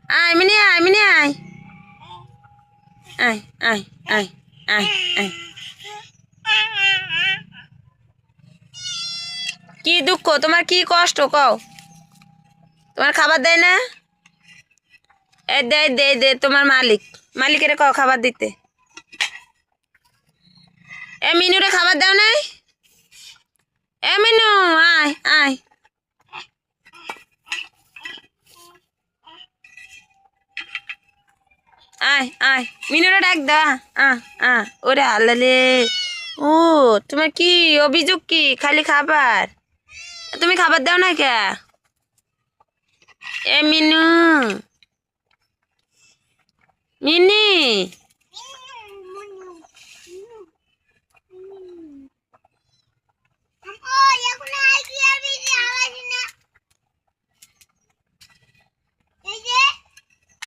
আয় মিনি আয় মিনি আয় আয় আয় আয় আয় আয় কি দুঃখ তোমার, কি কষ্ট কও? তোমার খাবার দেয় না? এ দে দে দে, তোমার মালিকের কও খাবার দিতে। এ মিনুরে খাবার দাও নাই? এ মিনু আয় আয় আয় আয়, মিনুরে ডাক দাও। ওরে আল্লালে, ও তোমার কি অভিযোগ? কি খালি খাবার? তুমি খাবার দাও না কে? এ মিনু, মিনি